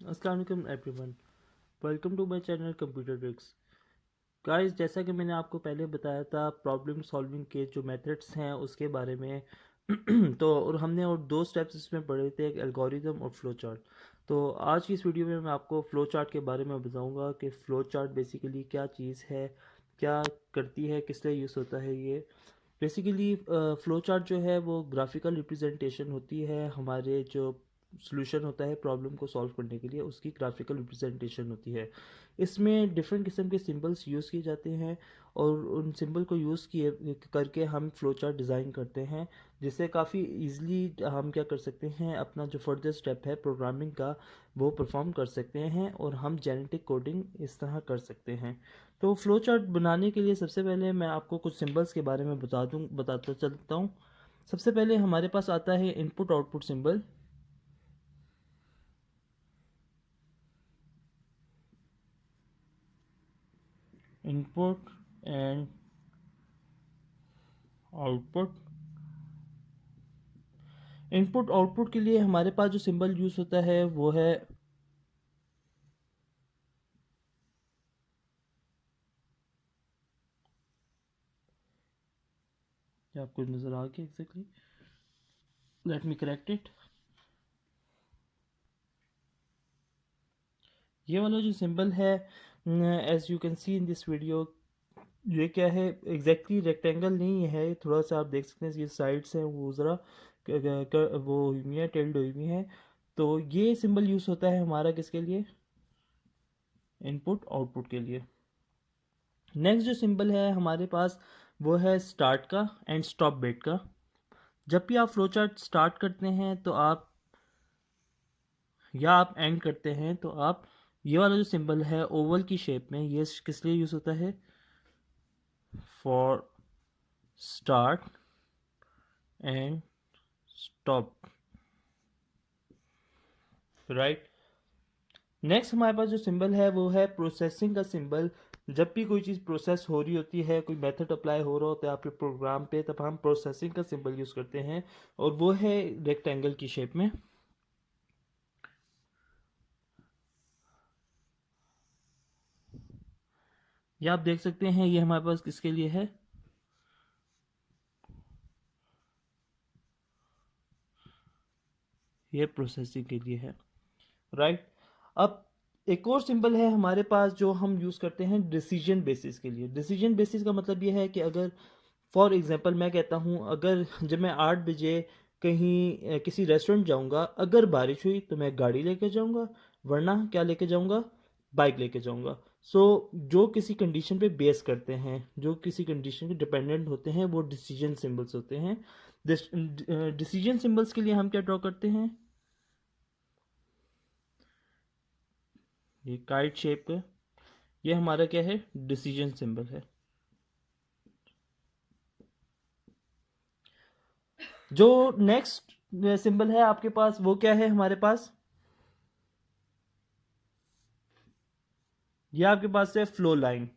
अस्सलाम वालेकुम everyone, welcome to my channel computer tricks. Guys, जैसा कि मैंने आपको पहले बताया था प्रॉब्लम सॉल्विंग के जो मेथड्स हैं उसके बारे में तो और हमने और दो स्टेप्स इसमें पढ़े थे, एक एल्गोरिदम और फ्लो चार्ट। तो आज की इस वीडियो में मैं आपको फ्लो चार्ट के बारे में बताऊंगा कि फ्लो चार्ट बेसिकली क्या चीज़ है, क्या करती है, किस लिए यूज़ होता है ये। बेसिकली फ्लो चार्ट जो है वो ग्राफिकल रिप्रेजेंटेशन होती है, हमारे जो सॉल्यूशन होता है प्रॉब्लम को सॉल्व करने के लिए उसकी ग्राफिकल रिप्रेजेंटेशन होती है। इसमें डिफरेंट किस्म के सिंबल्स यूज़ किए जाते हैं और उन सिंबल को यूज़ किए करके हम फ्लो चार्ट डिज़ाइन करते हैं, जिससे काफ़ी इजीली हम क्या कर सकते हैं, अपना जो फर्दर स्टेप है प्रोग्रामिंग का वो परफॉर्म कर सकते हैं और हम जेनेटिक कोडिंग इस तरह कर सकते हैं। तो फ्लो चार्ट बनाने के लिए सबसे पहले मैं आपको कुछ सिंबल्स के बारे में बताता चलता हूँ। सबसे पहले हमारे पास आता है input output symbol. Input and output. Input output के लिए हमारे पास जो सिंबल यूज़ होता है वो है क्या आपको नज़र आ गया exactly, let me correct it. ये वाला जो सिंबल है, as you can see in this video, ये क्या है एग्जैक्टली रेक्टेंगल नहीं है, थोड़ा सा आप देख सकते हैं ये साइड्स हैं वो ज़रा वो हुई है, टिल्ड हुई है। तो ये सिंबल यूज़ होता है हमारा किसके लिए, इनपुट आउटपुट के लिए। नेक्स्ट जो सिंबल है हमारे पास वो है स्टार्ट का एंड स्टॉप बिट का। जब भी आप फ्लो चार्ट स्टार्ट करते हैं तो आप या आप एंड करते हैं तो आप ये वाला जो सिंबल है ओवल की शेप में, ये किस लिए यूज़ होता है, for start and stop, right. Next हमारे पास जो सिंबल है वो है प्रोसेसिंग का सिंबल। जब भी कोई चीज़ प्रोसेस हो रही होती है, कोई मेथड अप्लाई हो रहा होता है आपके प्रोग्राम पे, तब हम प्रोसेसिंग का सिंबल यूज़ करते हैं और वो है रेक्टेंगल की शेप में। ये आप देख सकते हैं, ये हमारे पास किसके लिए है, ये प्रोसेसिंग के लिए है, राइट। अब एक और सिंबल है हमारे पास जो हम यूज़ करते हैं डिसीजन बेसिस के लिए। डिसीजन बेसिस का मतलब ये है कि अगर फॉर एग्जांपल मैं कहता हूँ, अगर जब मैं 8 बजे कहीं किसी रेस्टोरेंट जाऊँगा, अगर बारिश हुई तो मैं गाड़ी लेके जाऊँगा, वरना क्या लेके जाऊँगा, बाइक लेके जाऊँगा। सो जो किसी कंडीशन पे बेस करते हैं, जो किसी कंडीशन पे डिपेंडेंट होते हैं, वो डिसीजन सिंबल्स होते हैं। डिसीजन सिंबल्स के लिए हम क्या ड्रॉ करते हैं, ये काइट शेप है, ये हमारा क्या है, डिसीजन सिंबल है। जो नेक्स्ट सिंबल है आपके पास वो क्या है हमारे पास, ये आपके पास है फ्लो लाइन,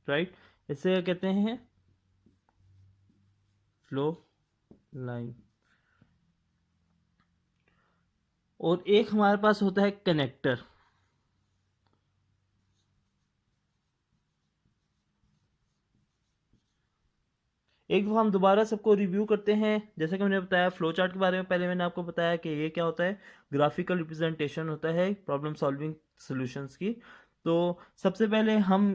राइट। इसे कहते हैं फ्लो लाइन। और एक हमारे पास होता है कनेक्टर। एक दफ़ा हम दोबारा सबको रिव्यू करते हैं। जैसे कि मैंने बताया फ्लो चार्ट के बारे में, पहले मैंने आपको बताया कि ये क्या होता है, ग्राफिकल रिप्रेजेंटेशन होता है प्रॉब्लम सॉल्विंग सॉल्यूशंस की। तो सबसे पहले हम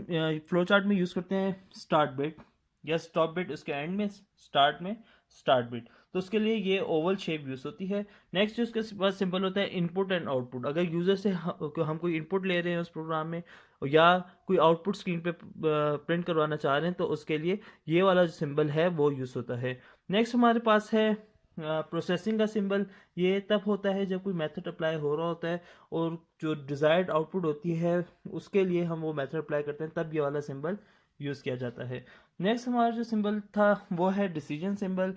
फ्लो चार्ट में यूज़ करते हैं स्टार्ट बिट या स्टॉप बिट, उसके एंड में स्टार्ट में स्टार्ट बिट, तो उसके लिए ये ओवल शेप यूज़ होती है। नेक्स्ट उसके बाद सिंपल होता है इनपुट एंड आउटपुट। अगर यूज़र से हम कोई इनपुट ले रहे हैं उस प्रोग्राम में या कोई आउटपुट स्क्रीन पे प्रिंट करवाना चाह रहे हैं, तो उसके लिए ये वाला जो सिंबल है वो यूज़ होता है। नेक्स्ट हमारे पास है प्रोसेसिंग का सिंबल। ये तब होता है जब कोई मेथड अप्लाई हो रहा होता है और जो डिज़ायर्ड आउटपुट होती है उसके लिए हम वो मेथड अप्लाई करते हैं, तब ये वाला सिंबल यूज़ किया जाता है। नेक्स्ट हमारा जो सिंबल था वो है डिसीजन सिंबल।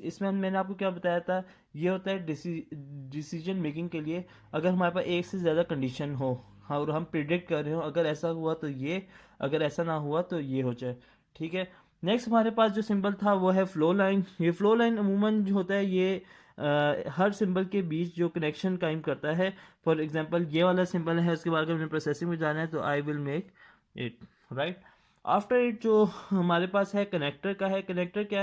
इसमें मैंने आपको क्या बताया था, ये होता है डिसीजन मेकिंग के लिए। अगर हमारे पास एक से ज़्यादा कंडीशन हो, हाँ, और हम प्रिडिक्ट कर रहे हो अगर ऐसा हुआ तो ये, अगर ऐसा ना हुआ तो ये हो जाए, ठीक है। नेक्स्ट हमारे पास जो सिंबल था वो है फ्लो लाइन। ये फ्लो लाइन अमूमन जो होता है ये हर सिंबल के बीच जो कनेक्शन कायम करता है। फॉर एग्जांपल ये वाला सिंबल है, उसके बाद अगर मैंने प्रोसेसिंग में जाना है तो I will make it, right. After it जो हमारे पास है कनेक्टर का है। कनेक्टर क्या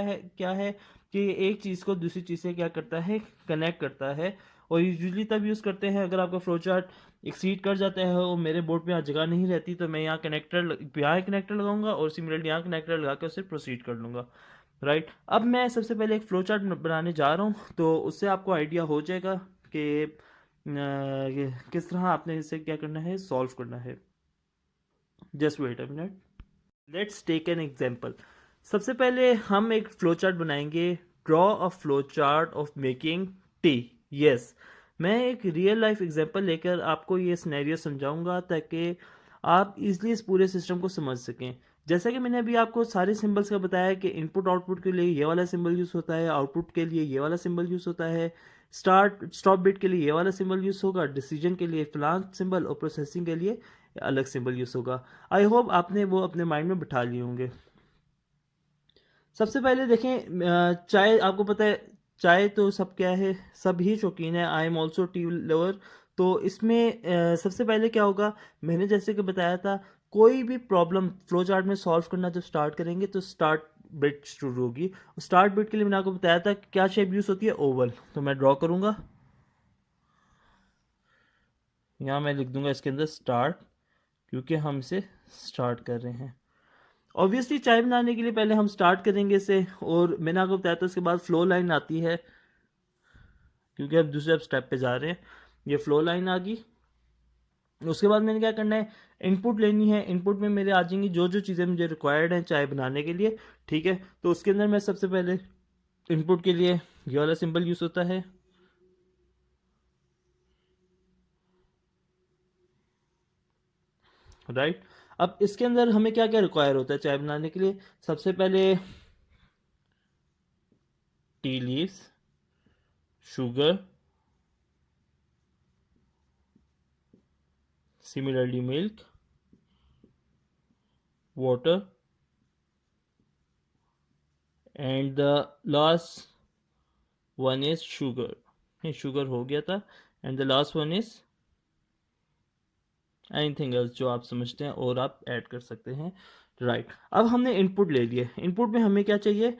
है कि एक चीज़ को दूसरी चीज़ से क्या करता है, कनेक्ट करता है। और यूजुअली तब यूज़ करते हैं अगर आपका फ्लो चार्ट एक्सीड कर जाता है और मेरे बोर्ड पे यहाँ जगह नहीं रहती, तो मैं यहाँ कनेक्टर लगाऊंगा और सिमिलरली यहाँ कनेक्टर लगा कर उसे प्रोसीड कर लूँगा, राइट। अब मैं सबसे पहले एक फ्लो चार्ट बनाने जा रहा हूँ, तो उससे आपको आइडिया हो जाएगा कि किस तरह आपने इसे क्या करना है, सॉल्व करना है। Just wait a minute, let's take an example. सबसे पहले हम एक फ्लो चार्ट बनाएंगे। Draw a flow chart of making tea. Yes, मैं एक रियल लाइफ एग्जांपल लेकर आपको ये सिनेरियो समझाऊंगा ताकि आप इजीली इस पूरे सिस्टम को समझ सकें। जैसा कि मैंने अभी आपको सारे सिंबल्स का बताया कि इनपुट आउटपुट के लिए ये वाला सिंबल यूज़ होता है, आउटपुट के लिए ये वाला सिंबल यूज़ होता है, स्टार्ट स्टॉप बिट के लिए ये वाला सिंबल यूज़ होगा, डिसीजन के लिए फलां सिंबल और प्रोसेसिंग के लिए अलग सिंबल यूज़ होगा। आई होप आपने वो अपने माइंड में बिठा लिए होंगे। सबसे पहले देखें, चाय आपको पता है, चाय तो सब क्या है, सब ही शौकीन है। I am also tea lover. तो इसमें सबसे पहले क्या होगा, मैंने जैसे कि बताया था, कोई भी प्रॉब्लम फ्लो चार्ट में सॉल्व करना जब स्टार्ट करेंगे तो स्टार्ट बिट शुरू होगी। स्टार्ट बिट के लिए मैंने आपको बताया था कि क्या शेप यूज़ होती है, ओवल। तो मैं ड्रॉ करूँगा, यहाँ मैं लिख दूंगा इसके अंदर स्टार्ट, क्योंकि हम इसे स्टार्ट कर रहे हैं। ऑब्वियसली चाय बनाने के लिए पहले हम स्टार्ट करेंगे इसे, और मैंने आपको बताया था उसके बाद फ्लो लाइन आती है, क्योंकि अब दूसरे स्टेप पे जा रहे हैं। ये फ्लो लाइन आ गई। उसके बाद मैंने क्या करना है, इनपुट लेनी है। इनपुट में मेरे आ जाएंगी जो जो चीज़ें मुझे रिक्वायर्ड हैं चाय बनाने के लिए, ठीक है। तो उसके अंदर मैं सबसे पहले इनपुट के लिए ये वाला सिंबल यूज़ होता है, राइट। अब इसके अंदर हमें क्या क्या रिक्वायर होता है चाय बनाने के लिए। सबसे पहले tea leaves, sugar, similarly milk, water, and the last one is sugar. नहीं, शुगर हो गया था। And the last one is anything else, जो आप समझते हैं और आप ऐड कर सकते हैं, राइट। अब हमने इनपुट ले लिए। इनपुट में हमें क्या चाहिए,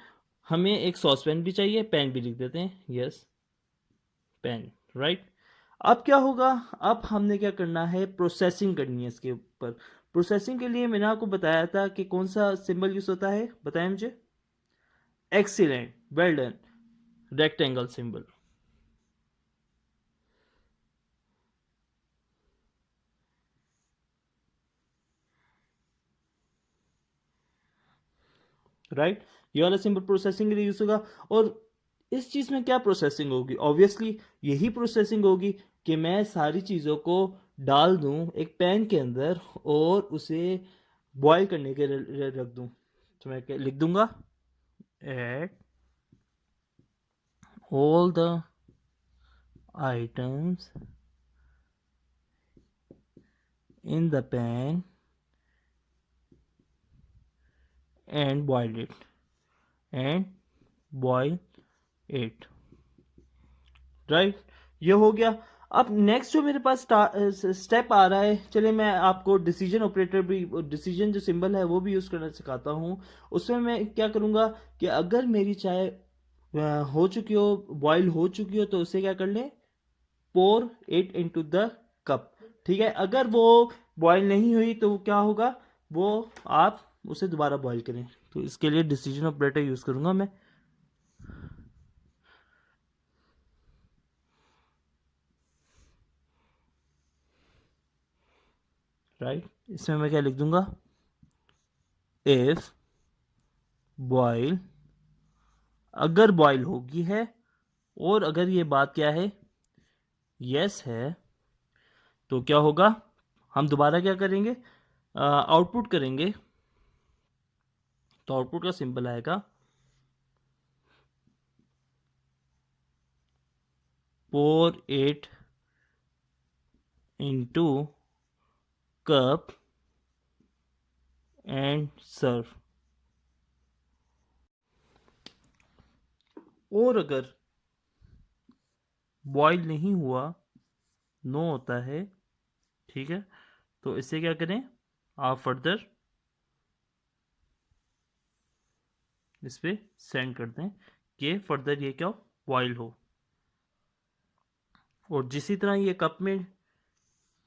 हमें एक सॉस पैन भी चाहिए, पैन भी लिख देते हैं, यस पैन, राइट। अब क्या होगा, अब हमने क्या करना है, प्रोसेसिंग करनी है इसके ऊपर। प्रोसेसिंग के लिए मैंने आपको बताया था कि कौन सा सिंबल यूज होता है, बताएं मुझे। Excellent, well done, rectangle symbol, right. ये वाला सिंबल प्रोसेसिंग के लिए यूज होगा। और इस चीज में क्या प्रोसेसिंग होगी, ऑब्वियसली यही प्रोसेसिंग होगी कि मैं सारी चीजों को डाल दूं एक पैन के अंदर और उसे बॉईल करने के लिए रख दूं। तो मैं क्या लिख दूंगा, add all the items in the pan and boil it, and boil it, right. ये हो गया। अब नेक्स्ट जो मेरे पास स्टेप आ रहा है, चलिए मैं आपको डिसीजन ऑपरेटर भी, डिसीजन जो सिंबल है वो भी यूज़ करना सिखाता हूँ। उसमें मैं क्या करूँगा कि अगर मेरी चाय हो चुकी हो, बॉईल हो चुकी हो, तो उसे क्या कर लें, पोर इट इनटू द कप, ठीक है। अगर वो बॉईल नहीं हुई तो क्या होगा, वो आप उसे दोबारा बॉईल करें। तो इसके लिए डिसीजन ऑपरेटर यूज़ करूँगा मैं, राइट। इसमें मैं क्या लिख दूंगा, इफ बॉईल, अगर बॉईल होगी है और अगर ये बात क्या है, यस है, तो क्या होगा, हम दोबारा क्या करेंगे, आउटपुट करेंगे। तो आउटपुट का सिंबल आएगा pour it into cup and serve. और अगर बॉईल नहीं हुआ, नो होता है, ठीक है। तो इससे क्या करें, आप फर्दर इस पे सेंड कर दें कि फर्दर ये क्या हो, बॉईल हो। और जिसी तरह ये कप में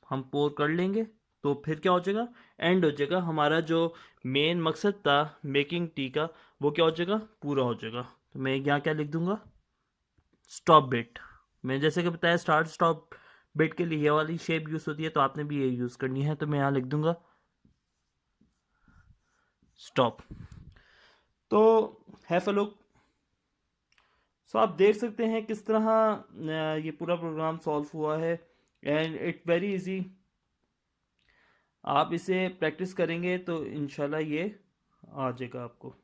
हम पोर कर लेंगे तो फिर क्या हो जाएगा, एंड हो जाएगा, हमारा जो मेन मकसद था मेकिंग टी का वो क्या हो जाएगा, पूरा हो जाएगा। तो मैं यहाँ क्या लिख दूंगा, स्टॉप बिट। मैं जैसे कि बताया स्टार्ट स्टॉप बिट के लिए ये वाली शेप यूज होती है, तो आपने भी ये यूज करनी है। तो मैं यहाँ लिख दूंगा स्टॉप। तो हैव अ लुक। सो आप देख सकते हैं किस तरह ये पूरा प्रोग्राम सॉल्व हुआ है, एंड इट वेरी इजी। आप इसे प्रैक्टिस करेंगे तो इंशाल्लाह ये आ जाएगा आपको।